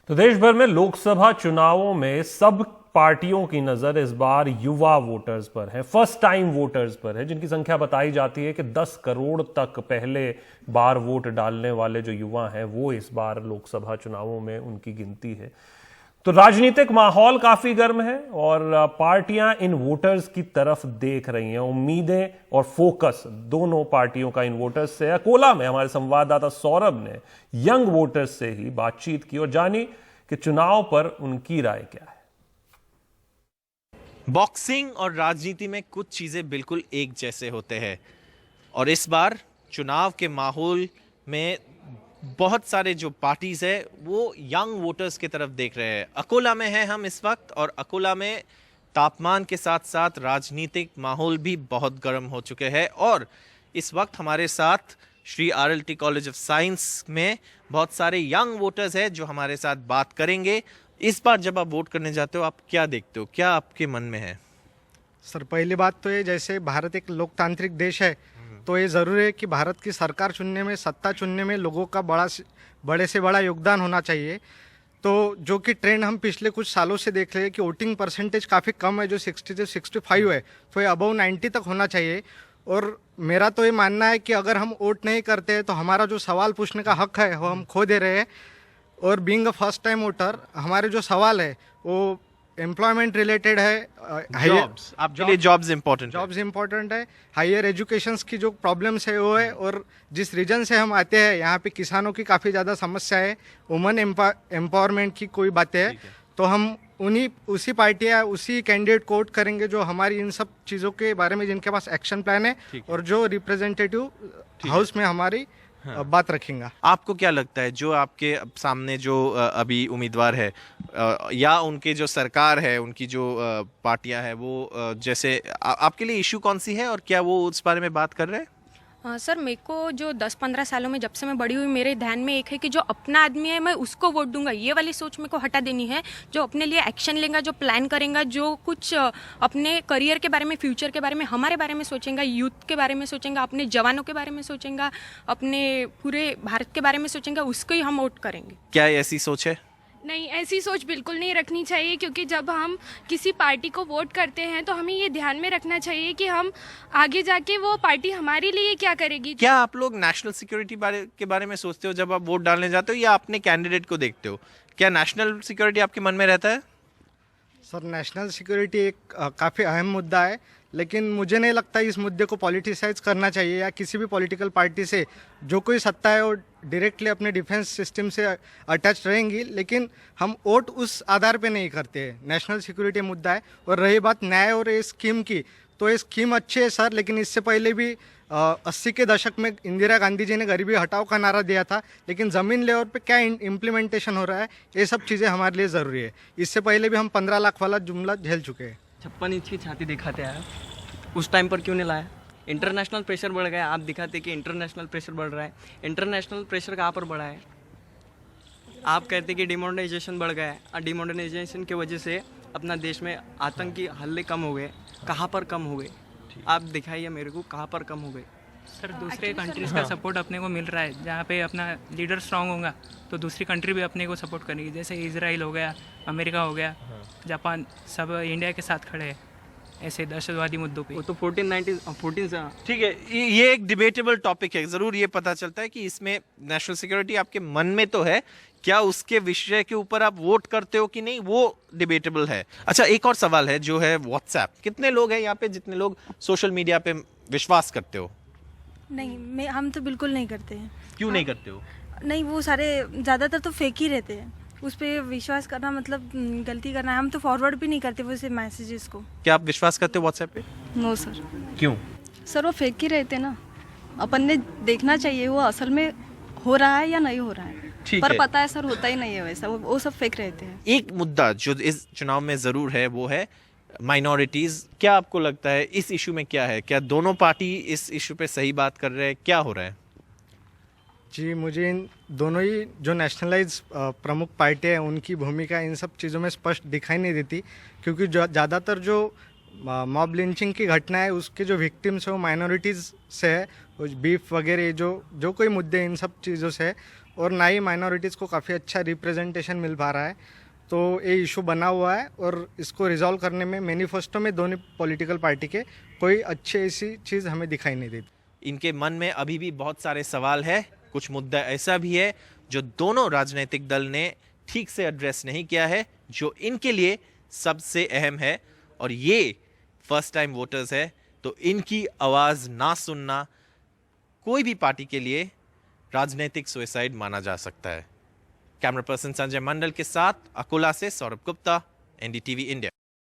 तो देश भर में लोकसभा चुनावों में सब पार्टियों की नजर इस बार युवा वोटर्स पर है, फर्स्ट टाइम वोटर्स पर है, जिनकी संख्या बताई जाती है कि 10 करोड़ तक पहले बार वोट डालने वाले जो युवा हैं वो इस बार लोकसभा चुनावों में उनकी गिनती है। तो राजनीतिक माहौल काफी गर्म है और पार्टियां इन वोटर्स की तरफ देख रही हैं। उम्मीदें और फोकस दोनों पार्टियों का इन वोटर्स से है। अकोला में हमारे संवाददाता सौरभ ने यंग वोटर्स से ही बातचीत की और जानी कि चुनाव पर उनकी राय क्या है। बॉक्सिंग और राजनीति में कुछ चीजें बिल्कुल एक जैसे होते हैं और इस बार चुनाव के माहौल में बहुत सारे जो पार्टीज है वो यंग वोटर्स की तरफ देख रहे हैं। अकोला में हैं हम इस वक्त और अकोला में तापमान के साथ साथ राजनीतिक माहौल भी बहुत गर्म हो चुके हैं और इस वक्त हमारे साथ Shri RLT college of science में बहुत सारे यंग वोटर्स हैं जो हमारे साथ बात करेंगे। इस बार जब आप वोट करने जाते हो आप क्या देखते हो, क्या आपके मन में है? सर, पहली बात तो ये, जैसे भारत एक लोकतांत्रिक देश है तो ये ज़रूरी है कि भारत की सरकार चुनने में, सत्ता चुनने में लोगों का बड़े से बड़ा योगदान होना चाहिए। तो जो कि ट्रेंड हम पिछले कुछ सालों से देख रहे हैं कि वोटिंग परसेंटेज काफ़ी कम है, जो 60 से 65 है, तो ये अबव 90 तक होना चाहिए। और मेरा तो ये मानना है कि अगर हम वोट नहीं करते हैं तो हमारा जो सवाल पूछने का हक है वो हम खो दे रहे हैं। और being a first time voter, हमारे जो सवाल है वो एम्प्लॉयमेंट रिलेटेड है, जॉब्स, आपके लिए जॉब्स इंपॉर्टेंट है, हायर एजुकेशंस की जो प्रॉब्लम्स है वो है। और जिस रीजन से हम आते हैं यहाँ पे किसानों की काफ़ी ज़्यादा समस्या है, वुमन एम्पावरमेंट की कोई बातें है, तो हम उसी पार्टियाँ उसी कैंडिडेट को वोट करेंगे जो हमारी इन सब चीज़ों के बारे में, जिनके पास एक्शन प्लान है और जो रिप्रेजेंटेटिव हाउस में हमारी बात रखेंगे। आपको क्या लगता है जो आपके सामने जो अभी उम्मीदवार है या उनके जो सरकार है, उनकी जो पार्टियां हैं, वो जैसे आपके लिए इशू कौन सी है और क्या वो उस बारे में बात कर रहे हैं? सर, मेरे को जो 10-15 सालों में जब से मैं बड़ी हुई, मेरे ध्यान में एक है कि जो अपना आदमी है मैं उसको वोट दूंगा, ये वाली सोच मेरे को हटा देनी है। जो अपने लिए एक्शन लेगा, जो प्लान करेगा, जो कुछ अपने करियर के बारे में, फ्यूचर के बारे में, हमारे बारे में सोचेगा, यूथ के बारे में सोचेगा, अपने जवानों के बारे में सोचेगा, अपने पूरे भारत के बारे में सोचेगा, उसको ही हम वोट करेंगे। क्या ऐसी सोच है? नहीं, ऐसी सोच बिल्कुल नहीं रखनी चाहिए, क्योंकि जब हम किसी पार्टी को वोट करते हैं तो हमें ये ध्यान में रखना चाहिए कि हम आगे जाके वो पार्टी हमारे लिए क्या करेगी। क्या आप लोग नेशनल सिक्योरिटी के बारे में सोचते हो जब आप वोट डालने जाते हो या अपने कैंडिडेट को देखते हो? क्या नेशनल सिक्योरिटी आपके मन में रहता है? सर, नेशनल सिक्योरिटी एक काफ़ी अहम मुद्दा है, लेकिन मुझे नहीं लगता इस मुद्दे को पॉलिटिसाइज करना चाहिए या किसी भी पॉलिटिकल पार्टी से जो कोई सत्ता है वो डायरेक्टली अपने डिफेंस सिस्टम से अटैच रहेंगी। लेकिन हम वोट उस आधार पे नहीं करते हैं। नेशनल सिक्योरिटी मुद्दा है। और रही बात न्याय और ये स्कीम की, तो ये स्कीम अच्छी है सर, लेकिन इससे पहले भी 80 के दशक में इंदिरा गांधी जी ने गरीबी हटाओ का नारा दिया था, लेकिन ज़मीन लेवल पे क्या इम्प्लीमेंटेशन हो रहा है, ये सब चीज़ें हमारे लिए ज़रूरी है। इससे पहले भी हम 15 लाख वाला जुमला झेल चुके हैं। 56 इंच की छाती दिखाते हैं, उस टाइम पर क्यों नहीं लाया? इंटरनेशनल प्रेशर बढ़ गया, आप दिखाते कि इंटरनेशनल प्रेशर बढ़ रहा है। इंटरनेशनल प्रेशर कहाँ पर बढ़ा है? आप कहते कि डिमोनेटाइजेशन बढ़ गया है, डिमोनेटाइजेशन की वजह से अपना देश में आतंकी हल्ले कम हो गए। कहाँ पर कम हो गए? आप दिखाइए मेरे को, कहाँ पर कम हो गए? सर, दूसरे कंट्रीज़ का सपोर्ट अपने को मिल रहा है। जहाँ पे अपना लीडर स्ट्रांग होगा तो दूसरी कंट्री भी अपने को सपोर्ट करेगी। जैसे इजराइल हो गया, अमेरिका हो गया, जापान, सब इंडिया के साथ खड़े हैं ऐसे दहशतवादी मुद्दों पे। वो तो 14 ठीक है, ये एक डिबेटेबल टॉपिक है। ज़रूर ये पता चलता है कि इसमें नेशनल सिक्योरिटी आपके मन में तो है, क्या उसके विषय के ऊपर आप वोट करते हो कि नहीं, वो डिबेटेबल है। अच्छा, एक और सवाल है जो है व्हाट्सएप। कितने लोग हैं यहाँ पे जितने लोग सोशल मीडिया पे विश्वास करते हो? नहीं, हम तो बिल्कुल नहीं करते हैं। क्यों नहीं करते हो? नहीं, वो सारे ज़्यादातर तो फेक ही रहते हैं। उस पर विश्वास करना मतलब गलती करना है। हम तो फॉरवर्ड भी नहीं करते वैसे मैसेजेस को। क्या आप विश्वास करते हो व्हाट्सएप पे? No sir. क्यों? सर, वो फेक ही रहते ना, अपन ने देखना चाहिए वो असल में हो रहा है या नहीं हो रहा है। पर पता है सर, होता ही नहीं है वैसा, वो सब फेक रहते हैं। एक मुद्दा जो इस चुनाव में जरूर है वो है माइनॉरिटीज। क्या आपको लगता है इस इशू में क्या है? क्या दोनों पार्टी इस इशू पे सही बात कर रहे हैं? क्या हो रहा है? जी, मुझे इन दोनों ही जो नेशनलाइज प्रमुख पार्टियाँ हैं उनकी भूमिका इन सब चीज़ों में स्पष्ट दिखाई नहीं देती, क्योंकि ज़्यादातर जो मॉब लिंचिंग की घटना है उसके जो विक्टिम्स है वो माइनॉरिटीज़ से है, बीफ वगैरह जो कोई मुद्दे इन सब चीज़ों से है। और ना ही माइनॉरिटीज़ को काफ़ी अच्छा रिप्रेजेंटेशन मिल पा रहा है। तो ये इशू बना हुआ है और इसको रिजॉल्व करने में मैनिफेस्टो में दोनों पॉलिटिकल पार्टी के कोई अच्छी ऐसी चीज़ हमें दिखाई नहीं देती। इनके मन में अभी भी बहुत सारे सवाल है, कुछ मुद्दा ऐसा भी है जो दोनों राजनीतिक दल ने ठीक से एड्रेस नहीं किया है, जो इनके लिए सबसे अहम है। और ये फर्स्ट टाइम वोटर्स है, तो इनकी आवाज़ ना सुनना कोई भी पार्टी के लिए राजनीतिक सुसाइड माना जा सकता है। कैमरा पर्सन संजय मंडल के साथ अकोला से सौरभ गुप्ता, NDTV इंडिया।